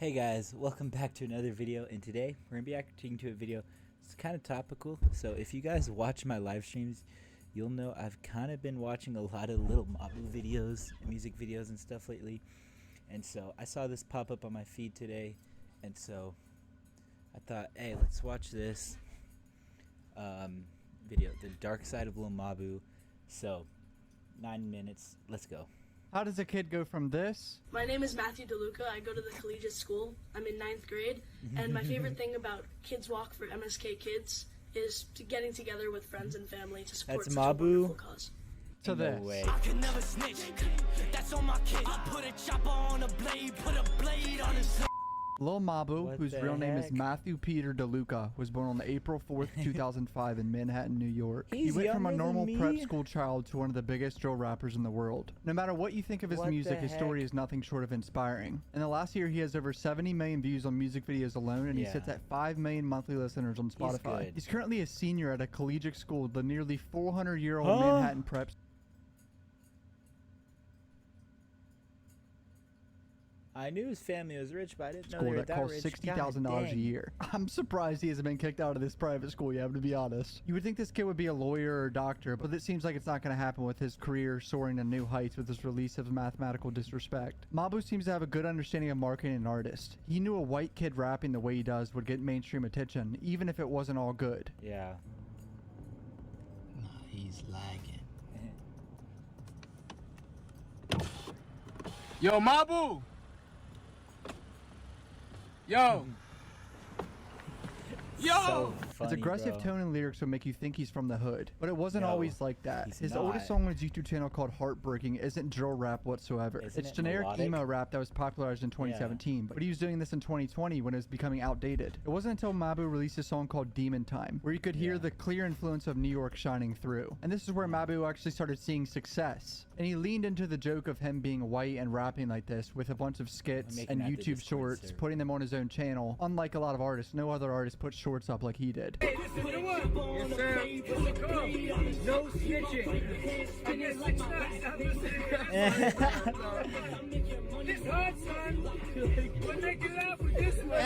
Hey guys, welcome back to another video, and today we're going to be acting to a video. It's kind of topical, so if you guys watch my live streams, you'll know I've kind of been watching a lot of Lil Mabu videos, music videos and stuff lately, and so I saw this pop up on my feed today, and so I thought, hey, let's watch this video, The Dark Side of Lil Mabu. So, 9 minutes, let's go. How does a kid go from this? My name is Matthew DeLuca. I go to the collegiate school. I'm in 9th grade. And my favorite thing about Kids Walk for MSK Kids is getting together with friends and family to support That's such Mabu. a wonderful cause. To No this. way. I can never snitch. That's on my kid. I put a chopper on a blade, put a blade on his. Lil Mabu, What whose the real name is heck? Matthew Peter DeLuca, was born on April 4th, 2005 in Manhattan, New York. He He's went from a younger than normal prep me. school child to one of the biggest drill rappers in the world. No matter what you think of his What music, the his story heck? is nothing short of inspiring. In the last year, he has over 70 million views on music videos alone, and he Yeah. sits at 5 million monthly listeners on Spotify. good. He's currently a senior at a collegiate school, the nearly 400-year-old Huh? Manhattan prep I knew his family was rich, but I didn't know they school were that that costs rich. $60,000 God a dang. year. I'm surprised he hasn't been kicked out of this private school yet, to be honest. You would think this kid would be a lawyer or doctor, but it seems like it's not going to happen with his career soaring to new heights with his release of Mathematical Disrespect. Mabu seems to have a good understanding of marketing and artist. He knew a white kid rapping the way he does would get mainstream attention, even if it wasn't all good. Yeah. Nah, he's lagging. Yo, Mabu! Yo! Yo! So His funny, aggressive bro. tone and lyrics would make you think he's from the hood, but it wasn't No, always like that. he's His not. oldest song on his YouTube channel called Heartbreaking isn't drill rap whatsoever. Isn't It's it generic melodic? emo rap that was popularized in 2017, but he was doing this in 2020 when it was becoming outdated. It wasn't until Mabu released a song called Demon Time, where you could hear Yeah. the clear influence of New York shining through. And this is where Mabu actually started seeing success. And he leaned into the joke of him being white and rapping like this with a bunch of skits making and that the YouTube Discord shorts, server. putting them on his own channel. Unlike a lot of artists, no other artist put shorts up like he did. Yes, sir. No snitching. I get 6 This hard, son. We'll make you laugh with this one.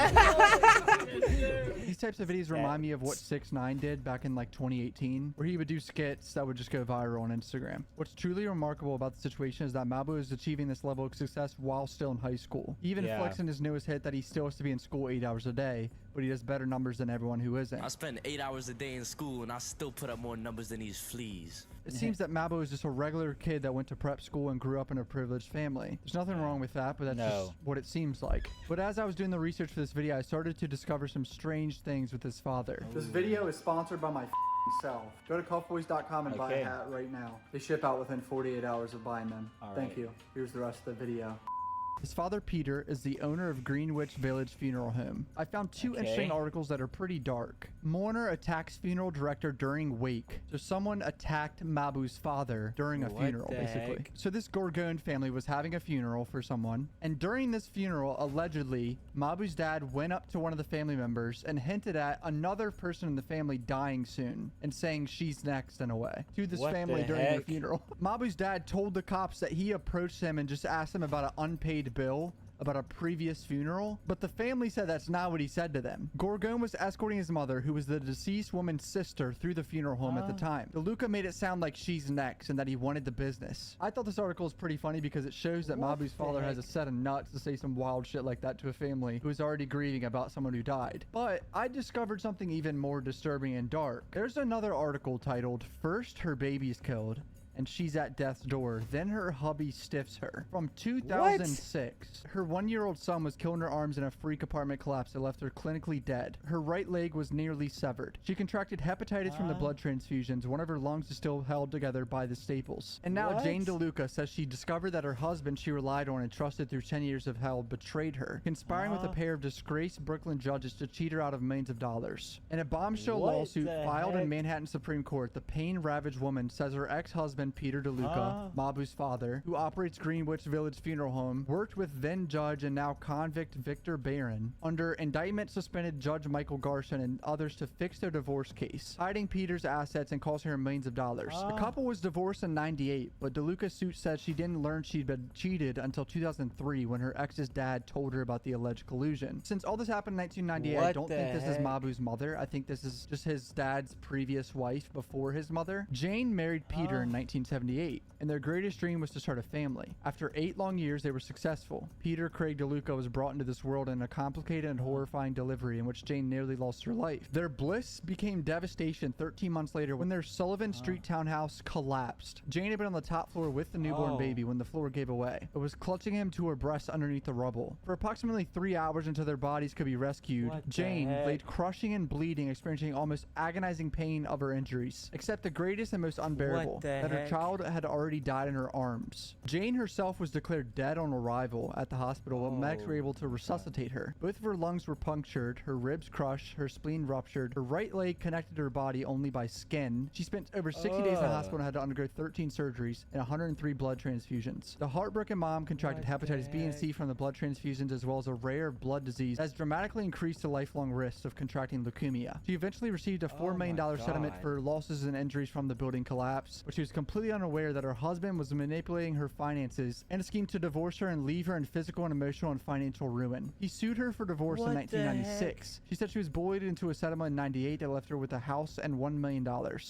These types of videos remind me of what 6ix9ine did back in like 2018, where he would do skits that would just go viral on Instagram. What's truly remarkable about the situation is that Mabu is achieving this level of success while still in high school. He even Yeah. flexed in his newest hit that he still has to be in school 8 hours a day, but he does better numbers than everyone who isn't. I spend 8 hours a day in school and I still put up more numbers than these fleas. It seems that Mabu is just a regular kid that went to prep school and grew up in a privileged family. There's nothing wrong with that, but that's No. just what it seems like. But as I was doing the research for this video, I started to discover some strange things with his father. This video is sponsored by my self. Go to cuffboys.com and buy Okay. a hat right now. They ship out within 48 hours of buying them. All Thank right. you. Here's the rest of the video. His father, Peter, is the owner of Greenwich Village Funeral Home. I found two Okay. interesting articles that are pretty dark. Mourner attacks funeral director during wake. So someone attacked Mabu's father during a What funeral, the basically. heck? So this Gorgon family was having a funeral for someone. And during this funeral, allegedly, Mabu's dad went up to one of the family members and hinted at another person in the family dying soon and saying she's next in a way to this What family the during the heck? funeral. Mabu's dad told the cops that he approached him and just asked him about an unpaid bill about a previous funeral, but the family said that's not what he said to them. Gorgon was escorting his mother, who was the deceased woman's sister, through the funeral home at the time. DeLuca made it sound like she's next and that he wanted the business. I thought this article was pretty funny because it shows that What Mabu's the father has a heck? set of nuts to say some wild shit like that to a family who is already grieving about someone who died. But I discovered something even more disturbing and dark. There's another article titled, "First Her Baby's Killed, and she's at death's door. Then her hubby stiffs her." From 2006, her 1-year-old son was killed in her arms in a freak apartment collapse that left her clinically dead. Her right leg was nearly severed. She contracted hepatitis from the blood transfusions. One of her lungs is still held together by the staples. And now What? Jane DeLuca says she discovered that her husband she relied on and trusted through 10 years of hell betrayed her, conspiring with a pair of disgraced Brooklyn judges to cheat her out of millions of dollars. In a bombshell What lawsuit the filed in heck? Manhattan Supreme Court, the pain-ravaged woman says her ex-husband husband, Peter DeLuca, Mabu's father, who operates Greenwich Village Funeral Home, worked with then judge and now convict Victor Barron under indictment suspended Judge Michael Garson and others to fix their divorce case, hiding Peter's assets and costing her millions of dollars. The couple was divorced in 98, but DeLuca's suit said she didn't learn she'd been cheated until 2003 when her ex's dad told her about the alleged collusion. Since all this happened in 1998, I don't think this is Mabu's mother. I think this is just his dad's previous wife before his mother. Jane married Peter in 1978, and their greatest dream was to start a family. After 8 long years, they were successful. Peter Craig DeLuca was brought into this world in a complicated and horrifying delivery in which Jane nearly lost her life. Their bliss became devastation 13 months later when their Sullivan Street townhouse collapsed. Jane had been on the top floor with the newborn baby when the floor gave away. It was clutching him to her breast underneath the rubble. For approximately 3 hours until their bodies could be rescued, Jane laid crushing and bleeding, experiencing almost agonizing pain of her injuries, except the greatest and most unbearable, that her child had already died in her arms. Jane herself was declared dead on arrival at the hospital, but medics were able to resuscitate her. Both of her lungs were punctured, her ribs crushed, her spleen ruptured, her right leg connected to her body only by skin. She spent over 60 days in the hospital and had to undergo 13 surgeries and 103 blood transfusions. The heartbroken mom contracted hepatitis B and C from the blood transfusions, as well as a rare blood disease that has dramatically increased the lifelong risks of contracting leukemia. She eventually received a $4 million settlement for losses and injuries from the building collapse, but she was completely unaware that her husband was manipulating her finances and a scheme to divorce her and leave her in physical and emotional and financial ruin. He sued her for divorce in 1996. She said she was bullied into a settlement in 98 that left her with a house and $1 million,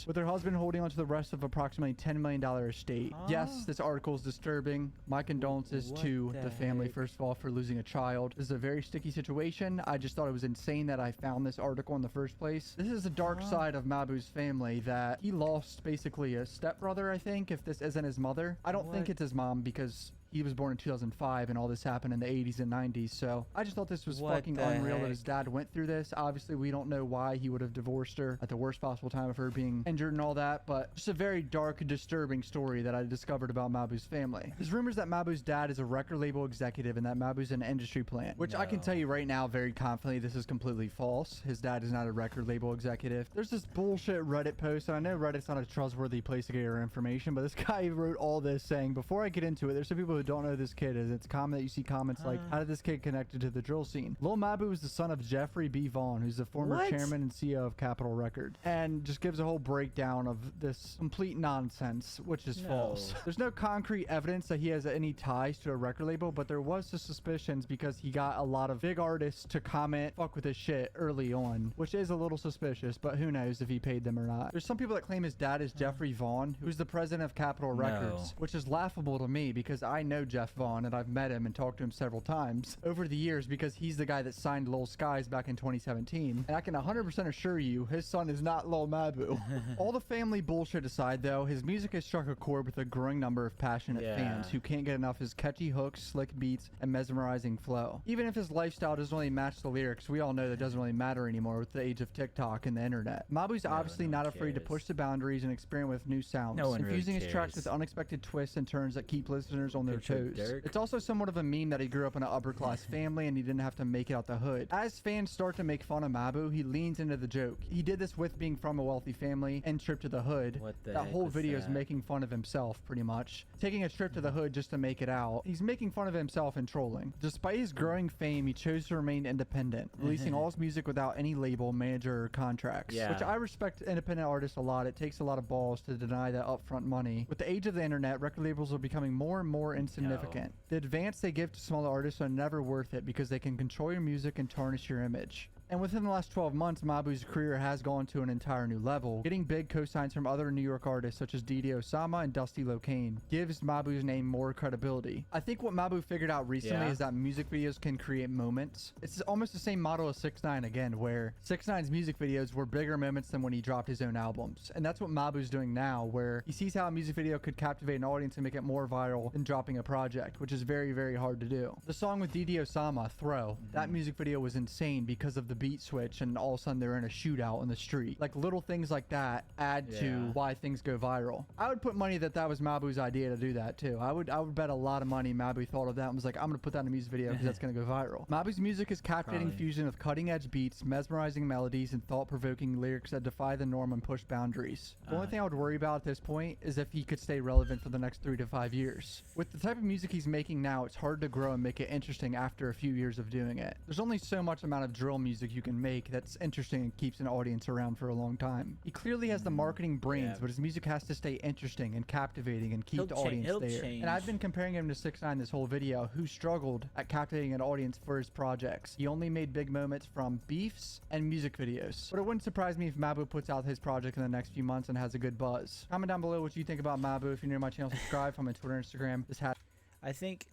with her husband holding on to the rest of approximately $10 million estate. Yes, this article is disturbing. My condolences to the family, first of all, for losing a child. This is a very sticky situation. I just thought it was insane that I found this article in the first place. This is the dark side of Mabu's family, that he lost basically a stepbrother, I think, if this isn't his mother. I don't think it's his mom because he was born in 2005 and all this happened in the 80s and 90s. So I just thought this was fucking unreal that his dad went through this. Obviously, we don't know why he would have divorced her at the worst possible time of her being injured and all that, but just a very dark, disturbing story that I discovered about Mabu's family. There's rumors that Mabu's dad is a record label executive and that Mabu's an industry plant, which I can tell you right now very confidently this is completely false. His dad is not a record label executive. There's this bullshit Reddit post, and I know Reddit's not a trustworthy place to get your information, but this guy wrote all this saying, before I get into it, there's some people who don't know who this kid is. It's common that you see comments like, how did this kid connected to the drill scene? Lil Mabu is the son of Jeffrey B. Vaughn, who's the former chairman and CEO of Capitol Record, and just gives a whole breakdown of this complete nonsense, which is false. There's no concrete evidence that he has any ties to a record label, but there was the suspicions because he got a lot of big artists to comment fuck with his shit early on, which is a little suspicious, but who knows if he paid them or not. There's some people that claim his dad is Jeffrey Vaughn, who's the president of Capitol Records, which is laughable to me because I know Jeff Vaughn and I've met him and talked to him several times over the years because he's the guy that signed Lil Skies back in 2017, and I can 100% assure you his son is not Lil Mabu. All the family bullshit aside though, his music has struck a chord with a growing number of passionate fans who can't get enough his catchy hooks, slick beats, and mesmerizing flow. Even if his lifestyle doesn't really match the lyrics, we all know that doesn't really matter anymore with the age of TikTok and the internet. Mabu's obviously not afraid to push the boundaries and experiment with new sounds, infusing his tracks with unexpected twists and turns that keep listeners on their toes. It's also somewhat of a meme that he grew up in an upper class family and he didn't have to make it out the hood. As fans start to make fun of Mabu, he leans into the joke. He did this with being from a wealthy family and Trip to the Hood. That whole video is making fun of himself pretty much. Taking a trip to the hood just to make it out. He's making fun of himself and trolling. Despite his growing fame, he chose to remain independent, releasing all his music without any label, manager, or contracts. Which I respect independent artists a lot. It takes a lot of balls to deny that upfront money. With the age of the internet, record labels are becoming more and more insignificant. The advance they give to smaller artists are never worth it because they can control your music and tarnish your image. And within the last 12 months, Mabu's career has gone to an entire new level. Getting big co-signs from other New York artists such as Didi Osama and Dusty Locane gives Mabu's name more credibility. I think what Mabu figured out recently is that music videos can create moments. It's almost the same model as 6ix9ine again, where 6ix9ine's music videos were bigger moments than when he dropped his own albums. And that's what Mabu's doing now, where he sees how a music video could captivate an audience and make it more viral than dropping a project, which is very, very hard to do. The song with Didi Osama, Throw, that music video was insane because of the the beat switch and all of a sudden they're in a shootout in the street. Like little things like that add to Yeah. why things go viral. I would put money that that was Mabu's idea to do that too. I would bet a lot of money Mabu thought of that and was like, I'm gonna put that in a music video because that's gonna go viral. Mabu's music is captivating Probably. fusion of cutting edge beats, mesmerizing melodies, and thought-provoking lyrics that defy the norm and push boundaries. The only thing I would worry about at this point is if he could stay relevant for the next 3 to 5 years. With the type of music he's making now, it's hard to grow and make it interesting after a few years of doing it. There's only so much amount of drill music you can make that's interesting and keeps an audience around for a long time. He clearly has the marketing brains, Yeah. but his music has to stay interesting and captivating and keep He'll the cha- audience he'll there. change. And I've been comparing him to 6ix9ine this whole video, who struggled at captivating an audience for his projects. He only made big moments from beefs and music videos. But it wouldn't surprise me if Mabu puts out his project in the next few months and has a good buzz. Comment down below what you think about Mabu. If you're new to my channel, subscribe. Follow me on Twitter, Instagram. This hat. I think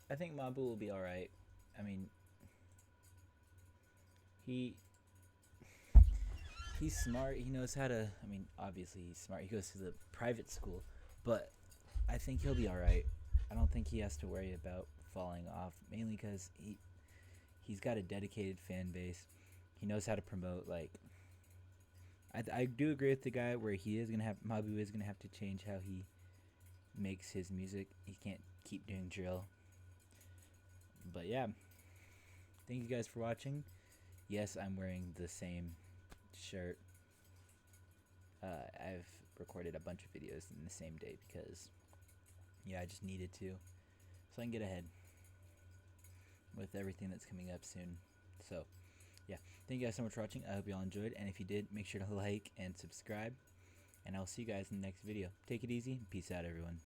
Mabu will be all right. I mean, he's smart. He knows how to. I mean, obviously he's smart. He goes to the private school, but I think he'll be all right. I don't think he has to worry about falling off, mainly because he's got a dedicated fan base. He knows how to promote. Like, I do agree with the guy where Mabu is gonna have to change how he makes his music. He can't keep doing drill. But yeah, thank you guys for watching. Yes, I'm wearing the same shirt. I've recorded a bunch of videos in the same day because, yeah, I just needed to, so I can get ahead with everything that's coming up soon. So, yeah, thank you guys so much for watching. I hope you all enjoyed, and if you did, make sure to like and subscribe, and I'll see you guys in the next video. Take it easy. Peace out, everyone.